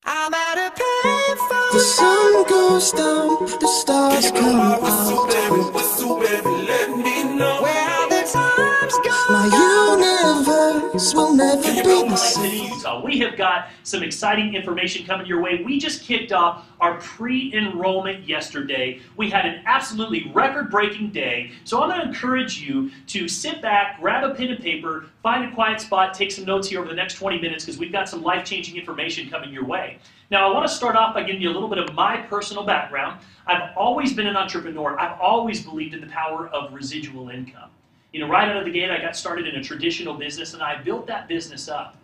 I'm at a payphone. The sun goes down, the stars come out. Whistle, baby, let me know where the time's gone. My universe will never be the same. Utah. We have got some exciting information coming your way. We just kicked off our pre-enrollment yesterday. We had an absolutely record-breaking day. So I'm going to encourage you to sit back, grab a pen and paper, find a quiet spot, take some notes here over the next 20 minutes because we've got some life-changing information coming your way. Now, I want to start off by giving you a little bit of my personal background. I've always been an entrepreneur. I've always believed in the power of residual income. You know, right out of the gate, I got started in a traditional business, and I built that business up.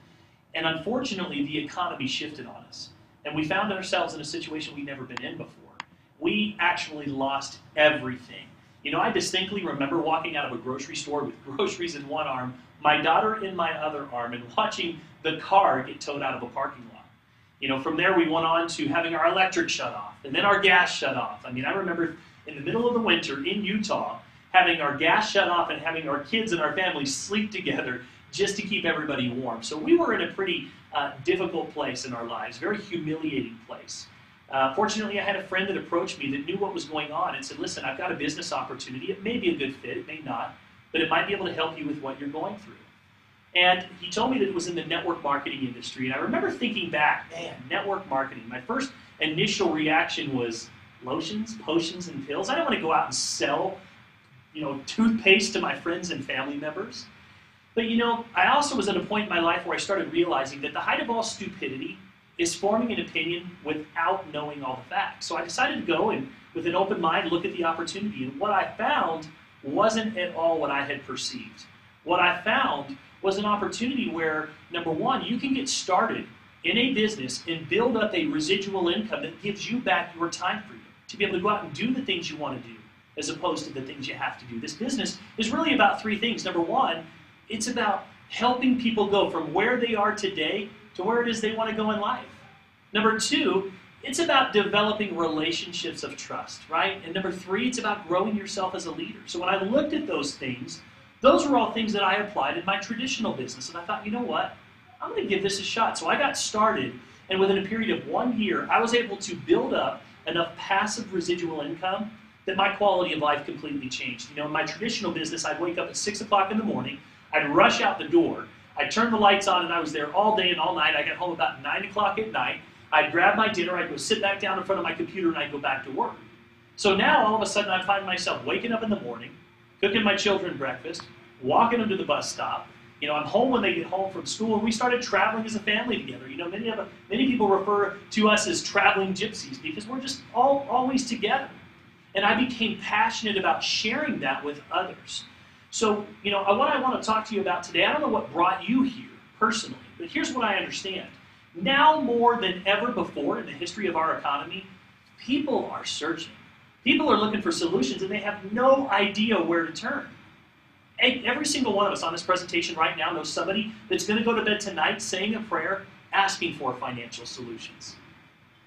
And unfortunately, the economy shifted on us. And we found ourselves in a situation we'd never been in before. We actually lost everything. You know, I distinctly remember walking out of a grocery store with groceries in one arm, my daughter in my other arm, and watching the car get towed out of a parking lot. You know, from there we went on to having our electric shut off, and then our gas shut off. I mean, I remember in the middle of the winter in Utah, having our gas shut off and having our kids and our family sleep together just to keep everybody warm. So we were in a pretty difficult place in our lives, very humiliating place. Fortunately, I had a friend that approached me that knew what was going on and said, listen, I've got a business opportunity. It may be a good fit, it may not, but it might be able to help you with what you're going through. And he told me that it was in the network marketing industry. And I remember thinking back, man, network marketing. My first initial reaction was lotions, potions, and pills. I don't want to go out and sell, you know, toothpaste to my friends and family members. But you know, I also was at a point in my life where I started realizing that the height of all stupidity is forming an opinion without knowing all the facts. So I decided to go and, with an open mind, look at the opportunity. And what I found wasn't at all what I had perceived. What I found was an opportunity where, number one, you can get started in a business and build up a residual income that gives you back your time freedom to be able to go out and do the things you want to do as opposed to the things you have to do. This business is really about three things. Number one, it's about helping people go from where they are today to where it is they want to go in life. Number two, it's about developing relationships of trust, right? And number three, it's about growing yourself as a leader. So when I looked at those things, those were all things that I applied in my traditional business. And I thought, you know what? I'm going to give this a shot. So I got started, and within a period of 1 year, I was able to build up enough passive residual income that my quality of life completely changed. You know, in my traditional business, I'd wake up at 6 o'clock in the morning, I'd rush out the door, I'd turn the lights on, and I was there all day and all night. I got home about 9 o'clock at night. I'd grab my dinner, I'd go sit back down in front of my computer, and I'd go back to work. So now, all of a sudden, I find myself waking up in the morning, cooking my children breakfast, walking them to the bus stop. You know, I'm home when they get home from school, and we started traveling as a family together. You know, many people refer to us as traveling gypsies because we're just always together. And I became passionate about sharing that with others. So, you know, what I want to talk to you about today, I don't know what brought you here personally, but here's what I understand. Now more than ever before in the history of our economy, people are searching. People are looking for solutions, and they have no idea where to turn. Every single one of us on this presentation right now knows somebody that's going to go to bed tonight saying a prayer, asking for financial solutions.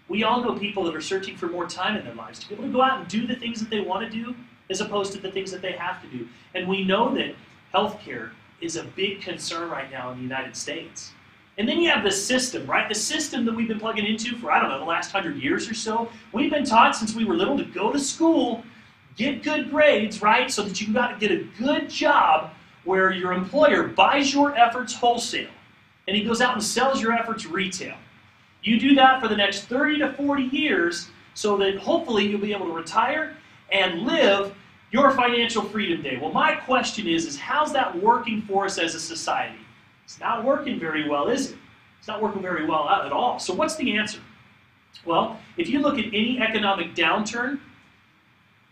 We all know people that are searching for more time in their lives to be able to go out and do the things that they want to do as opposed to the things that they have to do. And we know that healthcare is a big concern right now in the United States. And then you have the system, right? The system that we've been plugging into for, I don't know, the last 100 years or so. We've been taught since we were little to go to school, get good grades, right? So that you got to get a good job where your employer buys your efforts wholesale. And he goes out and sells your efforts retail. You do that for the next 30 to 40 years so that hopefully you'll be able to retire and live your financial freedom day. Well, my question is how's that working for us as a society? It's not working very well, is it? It's not working very well at all. So what's the answer? Well, if you look at any economic downturn,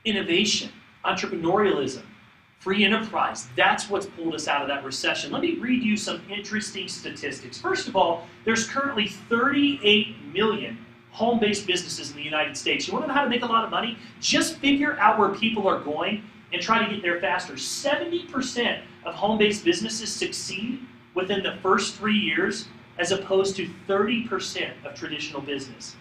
innovation, entrepreneurialism, free enterprise, that's what's pulled us out of that recession. Let me read you some interesting statistics. First of all, there's currently 38 million home-based businesses in the United States. You want to know how to make a lot of money? Just figure out where people are going and try to get there faster. 70% of home-based businesses succeed within the first 3 years as opposed to 30% of traditional business.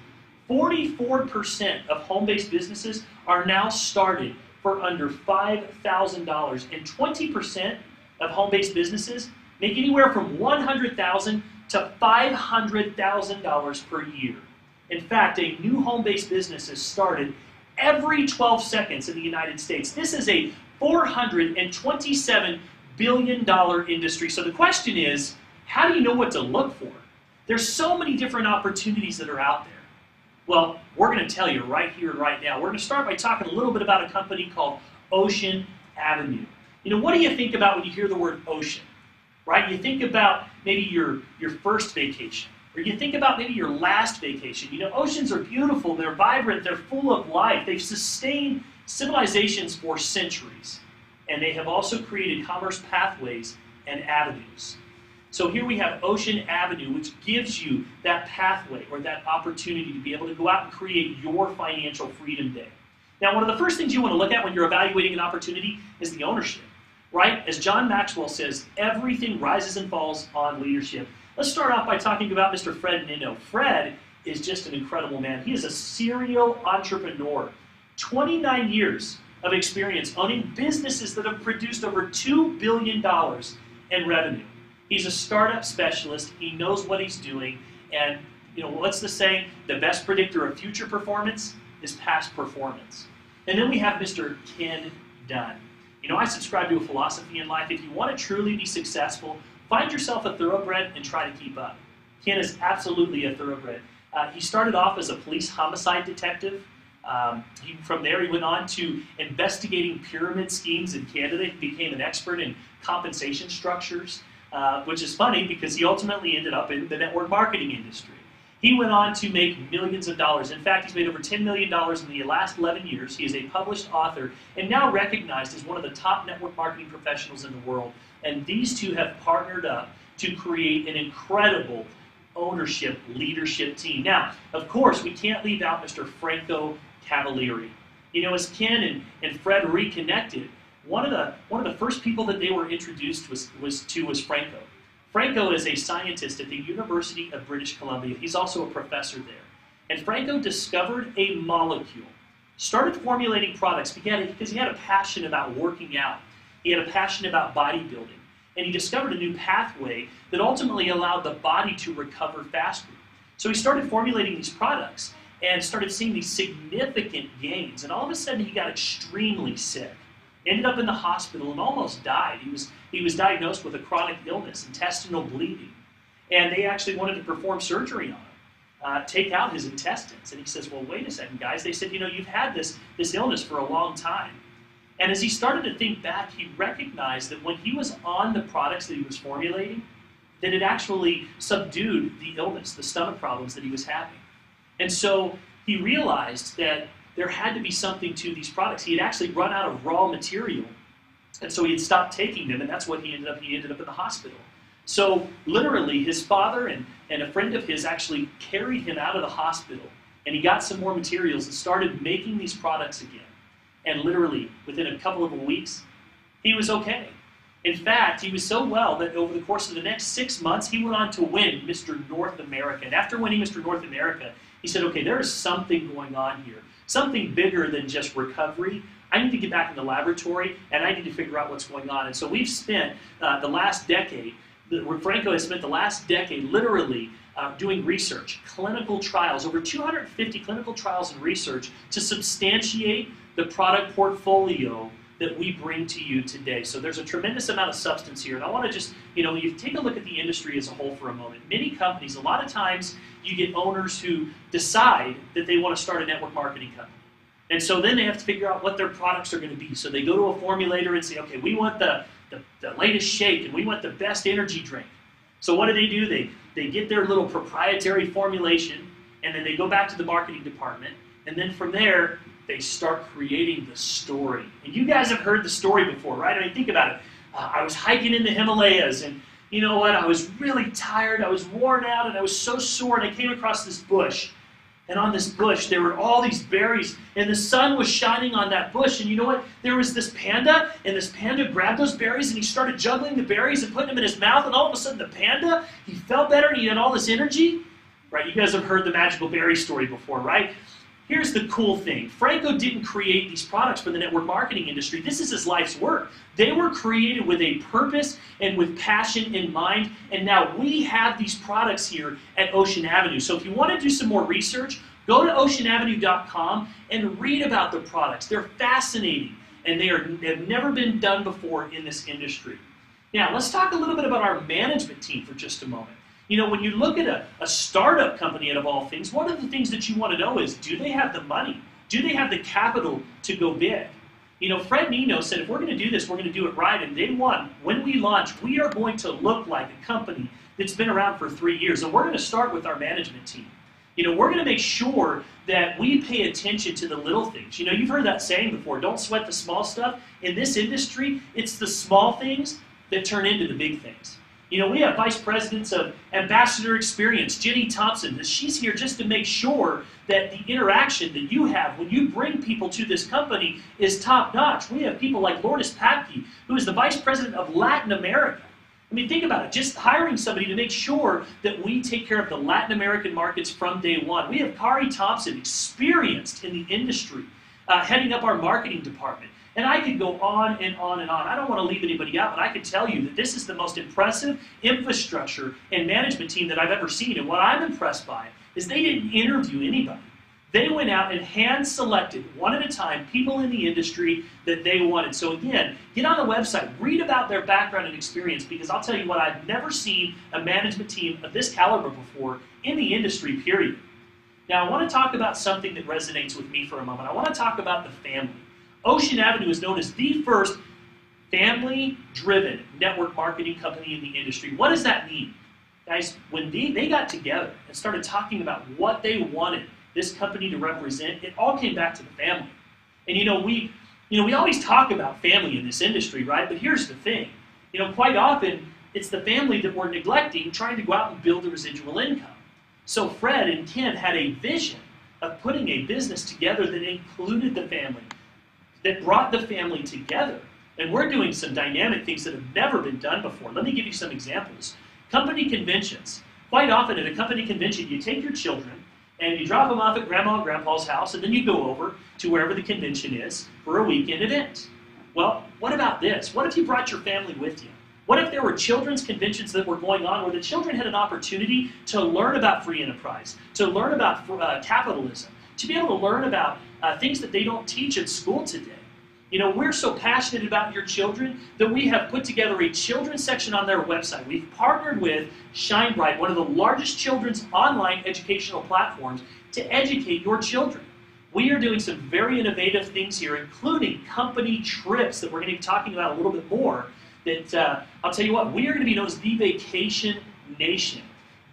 44% of home-based businesses are now started for under $5,000, and 20% of home-based businesses make anywhere from $100,000 to $500,000 per year. In fact, a new home-based business is started every 12 seconds in the United States. This is a $427 billion industry. So the question is, how do you know what to look for? There's so many different opportunities that are out there. Well, we're going to tell you right here and right now. We're going to start by talking a little bit about a company called Ocean Avenue. You know, what do you think about when you hear the word ocean? Right? You think about maybe your first vacation, or you think about maybe your last vacation. You know, oceans are beautiful, they're vibrant, they're full of life. They've sustained civilizations for centuries, and they have also created commerce pathways and avenues. So here we have Ocean Avenue, which gives you that pathway or that opportunity to be able to go out and create your financial freedom day. Now, one of the first things you want to look at when you're evaluating an opportunity is the ownership, right? As John Maxwell says, everything rises and falls on leadership. Let's start off by talking about Mr. Fred Nino. Fred is just an incredible man. He is a serial entrepreneur. 29 years of experience owning businesses that have produced over $2 billion in revenue. He's a startup specialist. He knows what he's doing. And you know, what's the saying? The best predictor of future performance is past performance. And then we have Mr. Ken Dunn. You know, I subscribe to a philosophy in life. If you want to truly be successful, find yourself a thoroughbred and try to keep up. Ken is absolutely a thoroughbred. He started off as a police homicide detective. From there, he went on to investigating pyramid schemes in Canada. He became an expert in compensation structures, which is funny because he ultimately ended up in the network marketing industry. He went on to make millions of dollars. In fact, he's made over $10 million in the last 11 years. He is a published author and now recognized as one of the top network marketing professionals in the world. And these two have partnered up to create an incredible ownership leadership team. Now, of course, we can't leave out Mr. Franco Cavalieri. You know, as Ken and Fred reconnected, one of the first people that they were introduced was Franco. Franco is a scientist at the University of British Columbia. He's also a professor there. And Franco discovered a molecule, started formulating products because he had a passion about working out. He had a passion about bodybuilding. And he discovered a new pathway that ultimately allowed the body to recover faster. So he started formulating these products and started seeing these significant gains. And all of a sudden, he got extremely sick. Ended up in the hospital and almost died. He was diagnosed with a chronic illness, intestinal bleeding. And they actually wanted to perform surgery on him, take out his intestines. And he says, well, wait a second, guys. They said, you know, you've had this illness for a long time. And as he started to think back, he recognized that when he was on the products that he was formulating, that it actually subdued the illness, the stomach problems that he was having. And so he realized that there had to be something to these products. He had actually run out of raw material, and so he had stopped taking them, and that's what he ended up in the hospital. So literally, his father and a friend of his actually carried him out of the hospital, and he got some more materials and started making these products again. And literally, within a couple of weeks, he was okay. In fact, he was so well that over the course of the next 6 months, he went on to win Mr. North America. And after winning Mr. North America, he said, okay, there is something going on here. Something bigger than just recovery. I need to get back in the laboratory, and I need to figure out what's going on. And so we've spent the last decade, Franco has spent the last decade literally doing research, clinical trials, over 250 clinical trials and research to substantiate the product portfolio that we bring to you today. So there's a tremendous amount of substance here. And I want to just, you take a look at the industry as a whole for a moment. Many companies, a lot of times you get owners who decide that they want to start a network marketing company. And so then they have to figure out what their products are going to be. So they go to a formulator and say, okay, we want the latest shake and we want the best energy drink. So what do? They get their little proprietary formulation, and then they go back to the marketing department. And then from there, they start creating the story. And you guys have heard the story before, right? I mean, think about it. I was hiking in the Himalayas, and you know what? I was really tired, I was worn out, and I was so sore, and I came across this bush. And on this bush, there were all these berries, and the sun was shining on that bush. And you know what? There was this panda, and this panda grabbed those berries, and he started juggling the berries and putting them in his mouth, and all of a sudden the panda, he felt better, and he had all this energy. Right? You guys have heard the magical berry story before, right? here's the cool thing. Franco didn't create these products for the network marketing industry. This is his life's work. They were created with a purpose and with passion in mind, and now we have these products here at Ocean Avenue. So if you want to do some more research, go to oceanavenue.com and read about the products. They're fascinating, and they've never been done before in this industry. Now, let's talk a little bit about our management team for just a moment. You know, when you look at a startup company, out of all things, one of the things that you want to know is, do they have the money? Do they have the capital to go big? You know, Fred Nino said, if we're going to do this, we're going to do it right. And day one, when we launch, we are going to look like a company that's been around for 3 years. And we're going to start with our management team. You know, we're going to make sure that we pay attention to the little things. You know, you've heard that saying before, don't sweat the small stuff. In this industry, it's the small things that turn into the big things. You know, we have vice presidents of ambassador experience, Jenny Thompson. She's here just to make sure that the interaction that you have when you bring people to this company is top notch. We have people like Lourdes Papke, who is the vice president of Latin America. I mean, think about it, just hiring somebody to make sure that we take care of the Latin American markets from day one. We have Kari Thompson, experienced in the industry, heading up our marketing department. And I could go on and on and on. I don't want to leave anybody out, but I can tell you that this is the most impressive infrastructure and management team that I've ever seen. And what I'm impressed by is they didn't interview anybody. They went out and hand-selected, one at a time, people in the industry that they wanted. So again, get on the website, read about their background and experience, because I'll tell you what, I've never seen a management team of this caliber before in the industry, period. Now, I want to talk about something that resonates with me for a moment. I want to talk about the family. Ocean Avenue is known as the first family-driven network marketing company in the industry. What does that mean? Guys, when they got together and started talking about what they wanted this company to represent, it all came back to the family. And we always talk about family in this industry, right? But here's the thing. You know, quite often, it's the family that we're neglecting, trying to go out and build a residual income. So Fred and Ken had a vision of putting a business together that included the family, that brought the family together. And we're doing some dynamic things that have never been done before. Let me give you some examples. Company conventions. Quite often at a company convention, you take your children and you drop them off at Grandma and Grandpa's house, and then you go over to wherever the convention is for a weekend event. Well, what about this? What if you brought your family with you? What if there were children's conventions that were going on where the children had an opportunity to learn about free enterprise, to learn about capitalism, to be able to learn about things that they don't teach at school today? You know, we're so passionate about your children that we have put together a children's section on their website. We've partnered with ShineBright, one of the largest children's online educational platforms, to educate your children. We are doing some very innovative things here, including company trips that we're going to be talking about a little bit more. That I'll tell you what, we are going to be known as the Vacation Nation,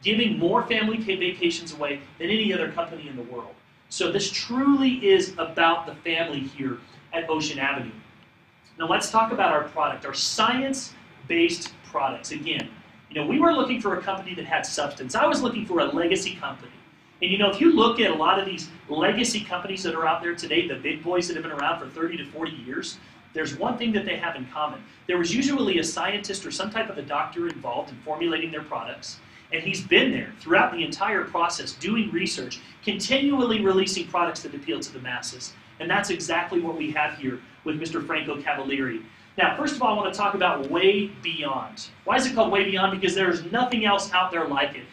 giving more family vacations away than any other company in the world. So this truly is about the family here at Ocean Avenue. Now let's talk about our product, our science-based products. Again, you know, we were looking for a company that had substance. I was looking for a legacy company. And you know, if you look at a lot of these legacy companies that are out there today, the big boys that have been around for 30 to 40 years, there's one thing that they have in common. There was usually a scientist or some type of a doctor involved in formulating their products, and he's been there throughout the entire process, doing research, continually releasing products that appeal to the masses. And that's exactly what we have here with Mr. Franco Cavalieri. Now, first of all, I want to talk about Way Beyond. Why is it called Way Beyond? Because there's nothing else out there like it.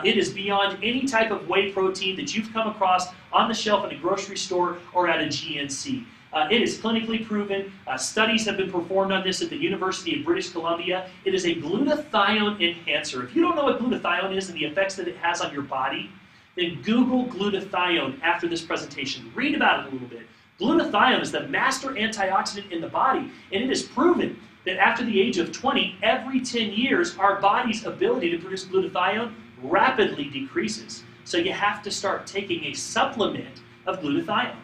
It is beyond any type of whey protein that you've come across on the shelf in a grocery store or at a GNC. It is clinically proven. Studies have been performed on this at the University of British Columbia. It is a glutathione enhancer. If you don't know what glutathione is and the effects that it has on your body, then Google glutathione after this presentation. Read about it a little bit. Glutathione is the master antioxidant in the body, and it is proven that after the age of 20, every 10 years, our body's ability to produce glutathione rapidly decreases. So you have to start taking a supplement of glutathione.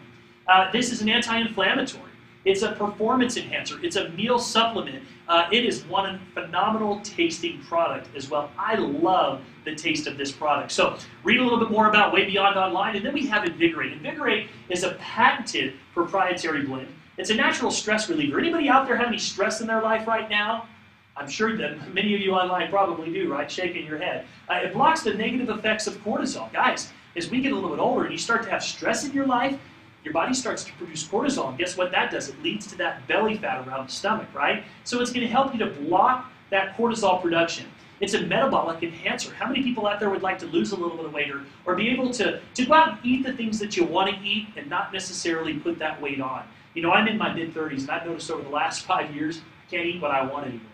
This is an anti-inflammatory. It's a performance enhancer. It's a meal supplement. It is one phenomenal tasting product as well. I love the taste of this product. So read a little bit more about Way Beyond online, and then we have Invigorate. Invigorate is a patented proprietary blend. It's a natural stress reliever. Anybody out there have any stress in their life right now? I'm sure that many of you online probably do, right? Shaking your head. It blocks the negative effects of cortisol. Guys, as we get a little bit older and you start to have stress in your life, your body starts to produce cortisol. And guess what that does? It leads to that belly fat around the stomach, right? So it's going to help you to block that cortisol production. It's a metabolic enhancer. How many people out there would like to lose a little bit of weight or be able to go out and eat the things that you want to eat and not necessarily put that weight on? You know, I'm in my mid-30s, and I've noticed over the last 5 years, I can't eat what I want anymore.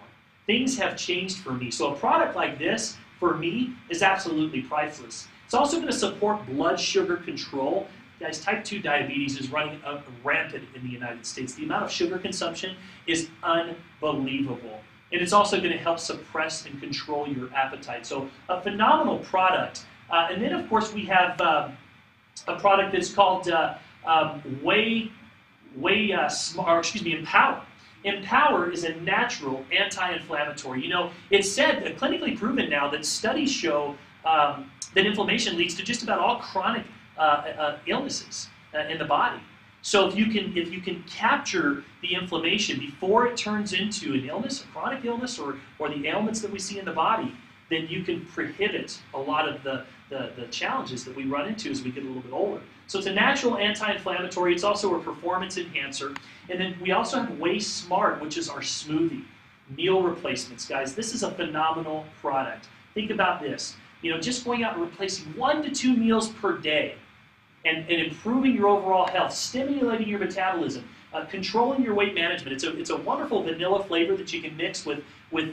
Things have changed for me. So a product like this, for me, is absolutely priceless. It's also going to support blood sugar control. Guys, type 2 diabetes is running rampant in the United States. The amount of sugar consumption is unbelievable. And it's also going to help suppress and control your appetite. So a phenomenal product. And then, of course, we have a product that's called Empower. Empower is a natural anti-inflammatory. You know, it's said, clinically proven now, that studies show that inflammation leads to just about all chronic illnesses in the body. So if you can capture the inflammation before it turns into an illness, a chronic illness, or the ailments that we see in the body, then you can prohibit a lot of the challenges that we run into as we get a little bit older. So it's a natural anti-inflammatory. It's also a performance enhancer. And then we also have Whey Smart, which is our smoothie. Meal replacements, guys. This is a phenomenal product. Think about this. You know, just going out and replacing 1 to 2 meals per day and improving your overall health, stimulating your metabolism, controlling your weight management. It's a wonderful vanilla flavor that you can mix with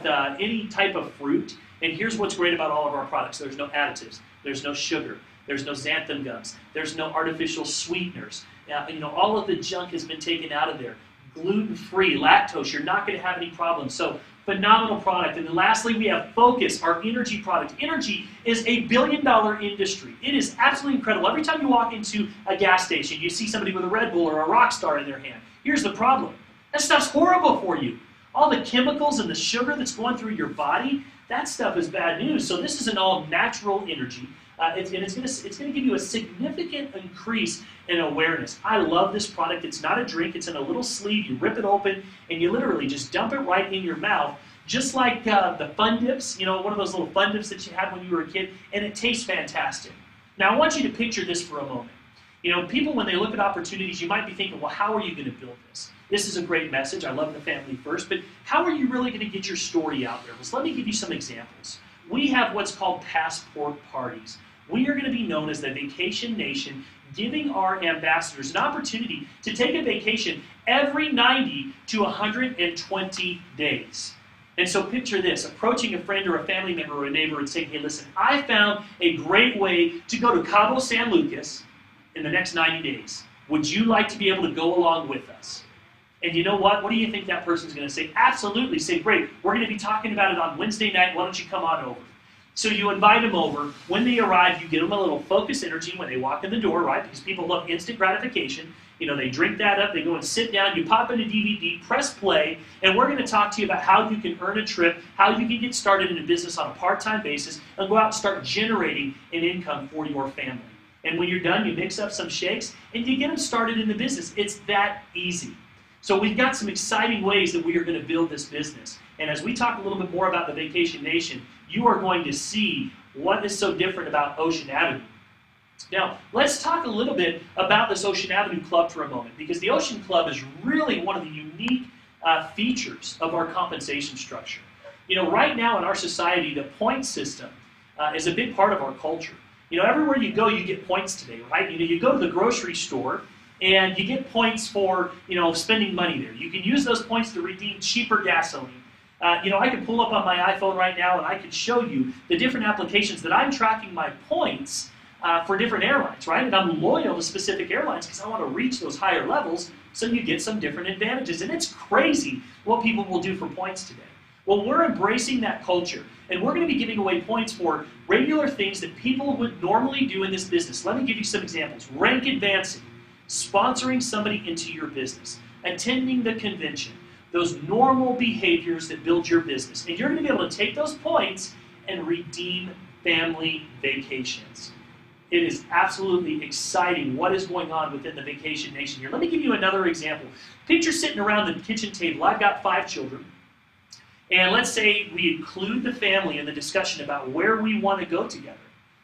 any type of fruit. And here's what's great about all of our products. There's no additives. There's no sugar. There's no xanthan gums. There's no artificial sweeteners. You know, all of the junk has been taken out of there. Gluten-free, lactose. You're not going to have any problems. So phenomenal product. And then lastly, we have Focus, our energy product. Energy is a billion-dollar industry. It is absolutely incredible. Every time you walk into a gas station, you see somebody with a Red Bull or a Rockstar in their hand. Here's the problem. That stuff's horrible for you. All the chemicals and the sugar that's going through your body, that stuff is bad news. So this is an all-natural energy. It's going to give you a significant increase in awareness. I love this product. It's not a drink. It's in a little sleeve. You rip it open, and you literally just dump it right in your mouth, just like the Fun Dips, you know, one of those little Fun Dips that you had when you were a kid, and it tastes fantastic. Now, I want you to picture this for a moment. You know, people, when they look at opportunities, you might be thinking, well, how are you going to build this? This is a great message. I love the family first, but how are you really going to get your story out there? Well, let me give you some examples. We have what's called passport parties. We are going to be known as the Vacation Nation, giving our ambassadors an opportunity to take a vacation every 90 to 120 days. And so picture this, approaching a friend or a family member or a neighbor and saying, hey, listen, I found a great way to go to Cabo San Lucas in the next 90 days. Would you like to be able to go along with us? And you know what? What do you think that person's going to say? Absolutely. Say, great, we're going to be talking about it on Wednesday night. Why don't you come on over? So you invite them over. When they arrive, you give them a little focus energy when they walk in the door, right? Because people love instant gratification. You know, they drink that up, they go and sit down, you pop in a DVD, press play, and we're going to talk to you about how you can earn a trip, how you can get started in a business on a part-time basis, and go out and start generating an income for your family. And when you're done, you mix up some shakes, and you get them started in the business. It's that easy. So we've got some exciting ways that we are going to build this business. And as we talk a little bit more about the Vacation Nation, you are going to see what is so different about Ocean Avenue. Now, let's talk a little bit about this Ocean Avenue Club for a moment, because the Ocean Club is really one of the unique features of our compensation structure. You know, right now in our society, the point system is a big part of our culture. You know, everywhere you go, you get points today, right? You know, you go to the grocery store, and you get points for, you know, spending money there. You can use those points to redeem cheaper gasoline. You know, I can pull up on my iPhone right now, and I can show you the different applications that I'm tracking my points for different airlines, right? And I'm loyal to specific airlines because I want to reach those higher levels, so you get some different advantages. And it's crazy what people will do for points today. Well, we're embracing that culture, and we're going to be giving away points for regular things that people would normally do in this business. Let me give you some examples. Rank advancing, sponsoring somebody into your business, attending the convention, those normal behaviors that build your business. And you're going to be able to take those points and redeem family vacations. It is absolutely exciting what is going on within the Vacation Nation here. Let me give you another example. Picture sitting around the kitchen table. I've got 5 children. And let's say we include the family in the discussion about where we want to go together.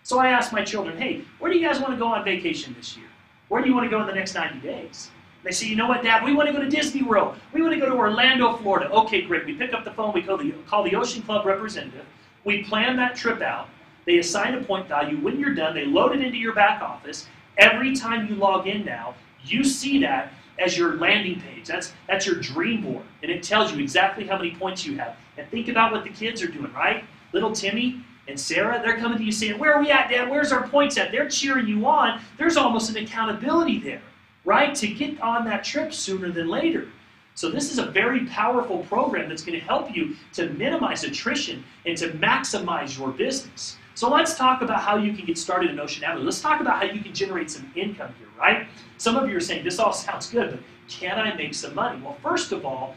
So I asked my children, hey, where do you guys want to go on vacation this year? Where do you want to go in the next 90 days? They say, you know what, Dad, we want to go to Disney World. We want to go to Orlando, Florida. Okay, great. We pick up the phone. We call the Ocean Club representative. We plan that trip out. They assign a point value. When you're done, they load it into your back office. Every time you log in now, you see that as your landing page. That's your dream board. And it tells you exactly how many points you have. And think about what the kids are doing, right? Little Timmy and Sarah, they're coming to you saying, where are we at, Dad? Where's our points at? They're cheering you on. There's almost an accountability there, right? To get on that trip sooner than later. So this is a very powerful program that's going to help you to minimize attrition and to maximize your business. So let's talk about how you can get started in Ocean Avenue. Let's talk about how you can generate some income here, right? Some of you are saying, this all sounds good, but can I make some money? Well, first of all,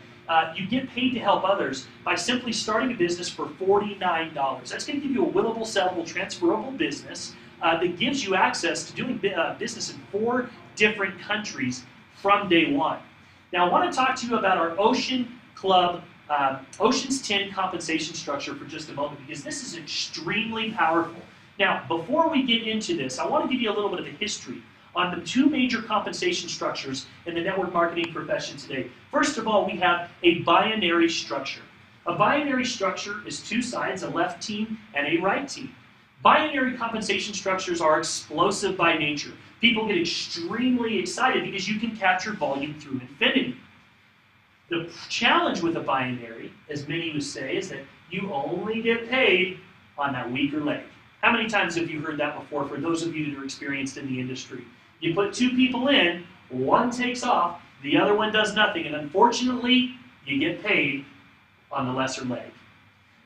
you get paid to help others by simply starting a business for $49. That's going to give you a willable, sellable, transferable business that gives you access to doing business in 4 different countries from day one. Now, I want to talk to you about our Ocean Club, Ocean's 10 compensation structure for just a moment, because this is extremely powerful. Now, before we get into this, I want to give you a little bit of a history on the 2 major compensation structures in the network marketing profession today. First of all, we have a binary structure. A binary structure is 2 sides, a left team and a right team. Binary compensation structures are explosive by nature. People get extremely excited because you can capture volume through infinity. The challenge with a binary, as many would say, is that you only get paid on that weaker leg. How many times have you heard that before, for those of you that are experienced in the industry? You put 2 people in, one takes off, the other one does nothing, and unfortunately, you get paid on the lesser leg.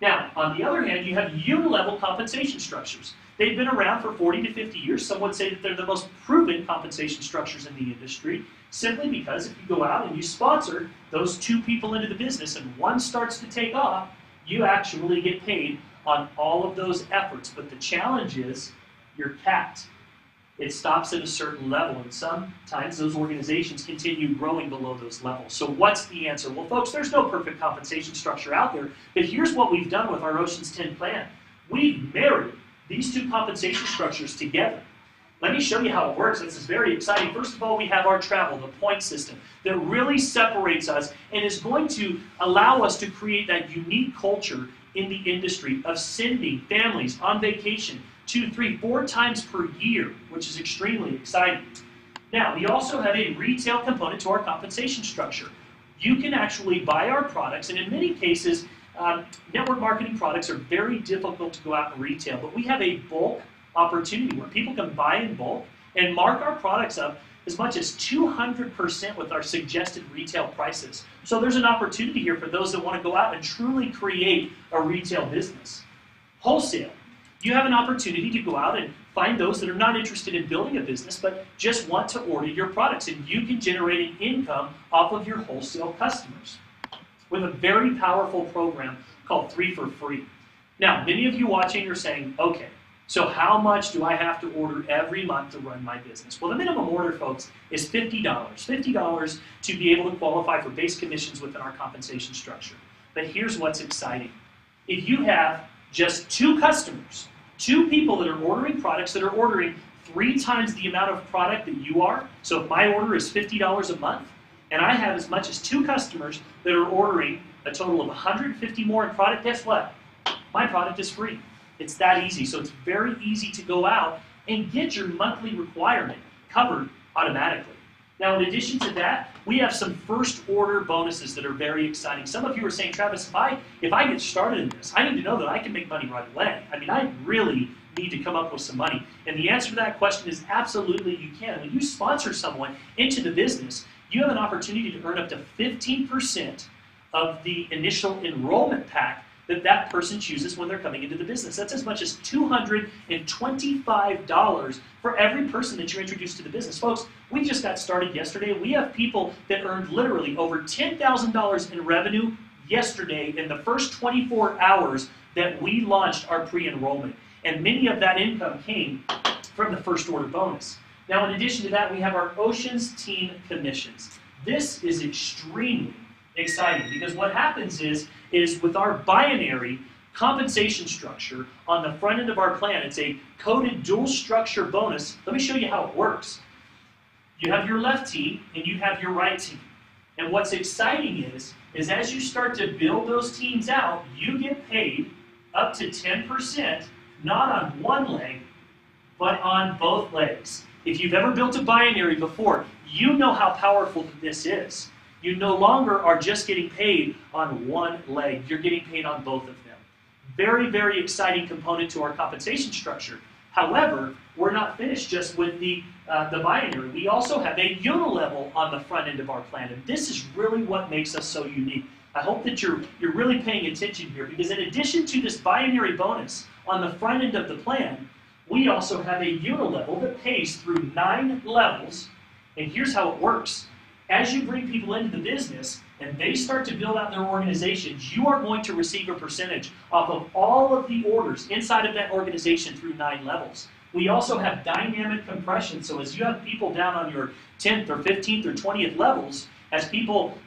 Now, on the other hand, you have unilevel compensation structures. They've been around for 40 to 50 years. Some would say that they're the most proven compensation structures in the industry, simply because if you go out and you sponsor those 2 people into the business and one starts to take off, you actually get paid on all of those efforts. But the challenge is you're capped. It stops at a certain level, and sometimes those organizations continue growing below those levels. So what's the answer? Well, folks, there's no perfect compensation structure out there, but here's what we've done with our Ocean's 10 plan. We've married these 2 compensation structures together. Let me show you how it works. This is very exciting. First of all, we have our travel, the point system, that really separates us and is going to allow us to create that unique culture in the industry of sending families on vacation 2, 3, 4 times per year, which is extremely exciting. Now, we also have a retail component to our compensation structure. You can actually buy our products, and in many cases, network marketing products are very difficult to go out and retail, but we have a bulk opportunity where people can buy in bulk and mark our products up as much as 200% with our suggested retail prices. So there's an opportunity here for those that want to go out and truly create a retail business. Wholesale. You have an opportunity to go out and find those that are not interested in building a business, but just want to order your products, and you can generate an income off of your wholesale customers with a very powerful program called 3 for Free. Now, many of you watching are saying, okay, so how much do I have to order every month to run my business? Well, the minimum order, folks, is $50. $50 to be able to qualify for base commissions within our compensation structure. But here's what's exciting. If you have just 2 customers, 2 people that are ordering products that are ordering 3 times the amount of product that you are, so if my order is $50 a month, and I have as much as 2 customers that are ordering a total of $150 more in product, guess what? My product is free. It's that easy. So it's very easy to go out and get your monthly requirement covered automatically. Now, in addition to that, we have some first order bonuses that are very exciting. Some of you are saying, Travis, if I get started in this, I need to know that I can make money right away. I mean, I really need to come up with some money. And the answer to that question is absolutely you can. When you sponsor someone into the business, you have an opportunity to earn up to 15% of the initial enrollment pack that person chooses when they're coming into the business. That's as much as $225 for every person that you're introduced to the business. Folks, we just got started yesterday. We have people that earned literally over $10,000 in revenue yesterday in the first 24 hours that we launched our pre-enrollment. And many of that income came from the first order bonus. Now, in addition to that, we have our Ocean's Team commissions. This is extremely exciting because what happens is with our binary compensation structure on the front end of our plan. It's a coded dual structure bonus. Let me show you how it works. You have your left team and you have your right team. And what's exciting is as you start to build those teams out, you get paid up to 10%, not on one leg, but on both legs. If you've ever built a binary before, you know how powerful this is. You no longer are just getting paid on one leg. You're getting paid on both of them. Very, very exciting component to our compensation structure. However, we're not finished just with the binary. We also have a unilevel on the front end of our plan, and this is really what makes us so unique. I hope that you're really paying attention here, because in addition to this binary bonus on the front end of the plan, we also have a unilevel that pays through 9 levels, and here's how it works. As you bring people into the business and they start to build out their organizations, you are going to receive a percentage off of all of the orders inside of that organization through 9 levels. We also have dynamic compression, so as you have people down on your 10th or 15th or 20th levels, as people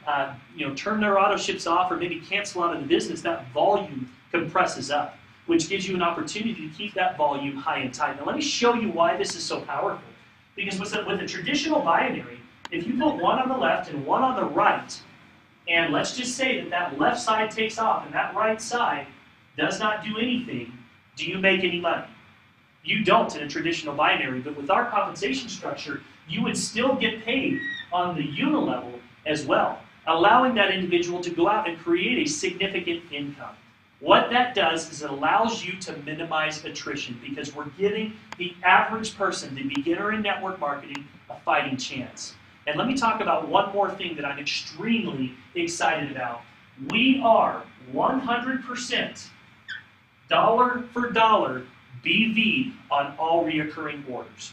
turn their auto ships off or maybe cancel out of the business, that volume compresses up, which gives you an opportunity to keep that volume high and tight. Now let me show you why this is so powerful. Because with a traditional binary, if you put one on the left and one on the right, and let's just say that left side takes off and that right side does not do anything, do you make any money? You don't in a traditional binary, but with our compensation structure, you would still get paid on the unilevel as well, allowing that individual to go out and create a significant income. What that does is it allows you to minimize attrition, because we're giving the average person, the beginner in network marketing, a fighting chance. And let me talk about one more thing that I'm extremely excited about. We are 100% dollar for dollar BV on all reoccurring orders.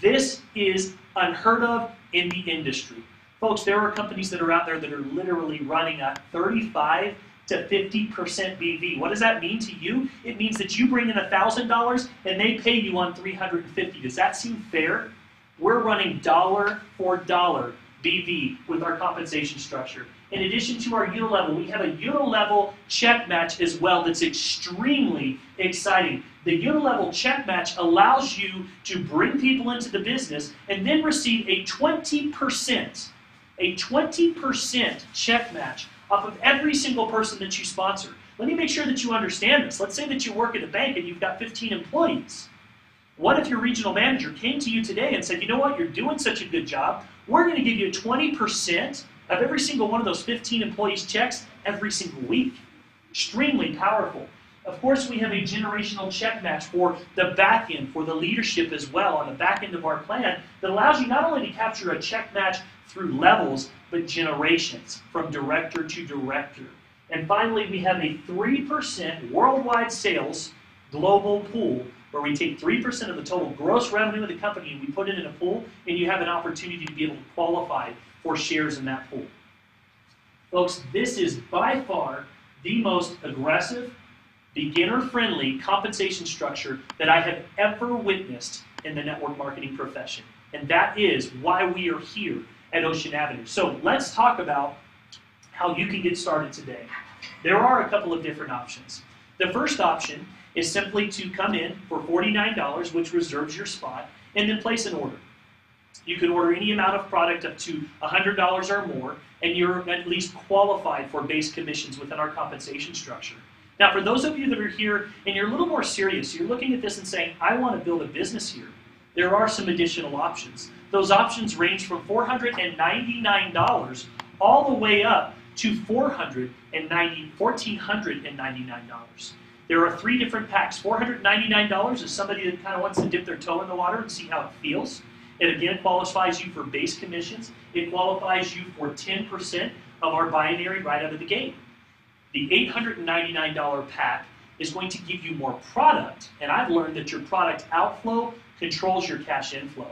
This is unheard of in the industry. Folks, there are companies that are out there that are literally running at 35 to 50% BV. What does that mean to you? It means that you bring in $1,000 and they pay you on $350. Does that seem fair? We're running dollar for dollar BV with our compensation structure. In addition to our unilevel, we have a unilevel check match as well that's extremely exciting. The unilevel check match allows you to bring people into the business and then receive a 20% check match off of every single person that you sponsor. Let me make sure that you understand this. Let's say that you work at a bank and you've got 15 employees. What if your regional manager came to you today and said, you know what, you're doing such a good job, we're going to give you 20% of every single one of those 15 employees' checks every single week. Extremely powerful. Of course, we have a generational check match for the back end, for the leadership as well, on the back end of our plan, that allows you not only to capture a check match through levels, but generations, from director to director. And finally, we have a 3% worldwide sales global pool, where we take 3% of the total gross revenue of the company and we put it in a pool, and you have an opportunity to be able to qualify for shares in that pool. Folks, this is by far the most aggressive, beginner-friendly compensation structure that I have ever witnessed in the network marketing profession. And that is why we are here at Ocean Avenue. So let's talk about how you can get started today. There are a couple of different options. The first option is simply to come in for $49, which reserves your spot, and then place an order. You can order any amount of product up to $100 or more, and you're at least qualified for base commissions within our compensation structure. Now, for those of you that are here and you're a little more serious, you're looking at this and saying, I want to build a business here, there are some additional options. Those options range from $499 all the way up to $1,499. There are 3 different packs. $499 is somebody that kind of wants to dip their toe in the water and see how it feels. It again qualifies you for base commissions. It qualifies you for 10% of our binary right out of the gate. The $899 pack is going to give you more product, and I've learned that your product outflow controls your cash inflow.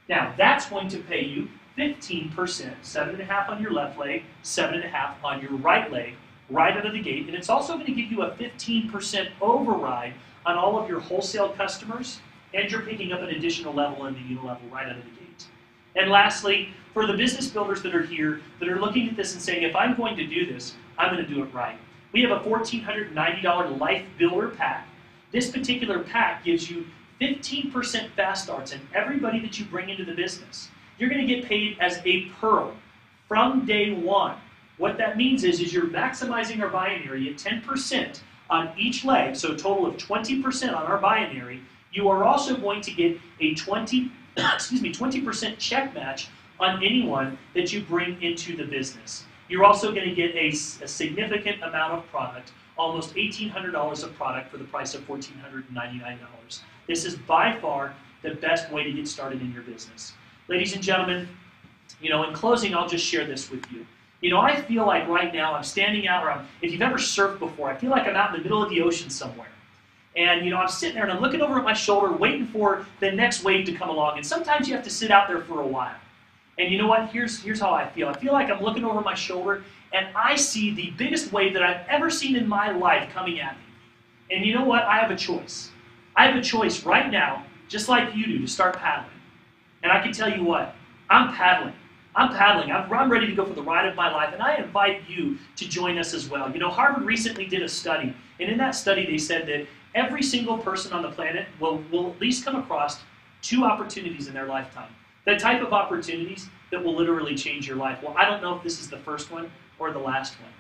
Now, that's going to pay you 15%, 7.5 on your left leg, 7.5 on your right leg, right out of the gate, and it's also going to give you a 15% override on all of your wholesale customers, and you're picking up an additional level in the unilevel right out of the gate. And lastly, for the business builders that are here, that are looking at this and saying, if I'm going to do this, I'm going to do it right. We have a $1,490 Life Builder pack. This particular pack gives you 15% fast starts in everybody that you bring into the business. You're going to get paid as a pearl from day one. What that means is you're maximizing our binary at 10% on each leg, so a total of 20% on our binary. You are also going to get a 20% check match on anyone that you bring into the business. You're also going to get a significant amount of product, almost $1,800 of product for the price of $1,499. This is by far the best way to get started in your business. Ladies and gentlemen, in closing, I'll just share this with you. I feel like right now I'm standing out, or if you've ever surfed before, I feel like I'm out in the middle of the ocean somewhere. And, I'm sitting there and I'm looking over at my shoulder, waiting for the next wave to come along. And sometimes you have to sit out there for a while. And you know what? Here's how I feel. I feel like I'm looking over my shoulder and I see the biggest wave that I've ever seen in my life coming at me. And you know what? I have a choice. I have a choice right now, just like you do, to start paddling. And I can tell you what, I'm paddling. I'm ready to go for the ride of my life, and I invite you to join us as well. Harvard recently did a study, and in that study they said that every single person on the planet will at least come across 2 opportunities in their lifetime. The type of opportunities that will literally change your life. Well, I don't know if this is the first one or the last one,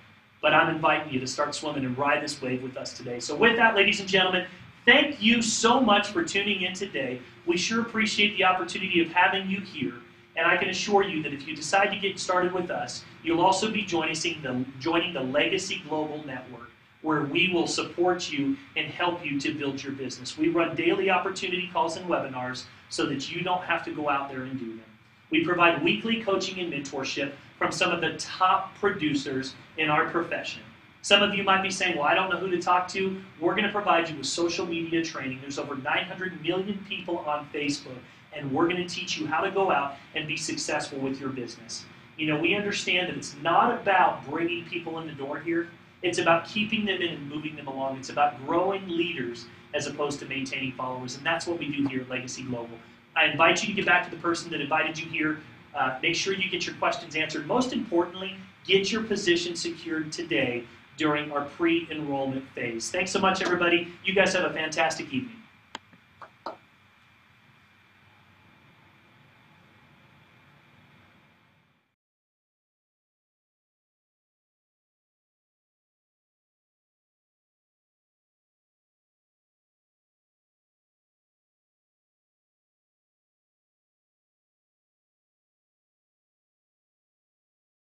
but I'm inviting you to start swimming and ride this wave with us today. So with that, ladies and gentlemen, thank you so much for tuning in today. We sure appreciate the opportunity of having you here. And I can assure you that if you decide to get started with us, you'll also be joining the Legacy Global Network, where we will support you and help you to build your business. We run daily opportunity calls and webinars so that you don't have to go out there and do them. We provide weekly coaching and mentorship from some of the top producers in our profession. Some of you might be saying, well, I don't know who to talk to. We're going to provide you with social media training. There's over 900 million people on Facebook, and we're going to teach you how to go out and be successful with your business. We understand that it's not about bringing people in the door here. It's about keeping them in and moving them along. It's about growing leaders as opposed to maintaining followers, and that's what we do here at Legacy Global. I invite you to get back to the person that invited you here. Make sure you get your questions answered. Most importantly, get your position secured today during our pre-enrollment phase. Thanks so much, everybody. You guys have a fantastic evening.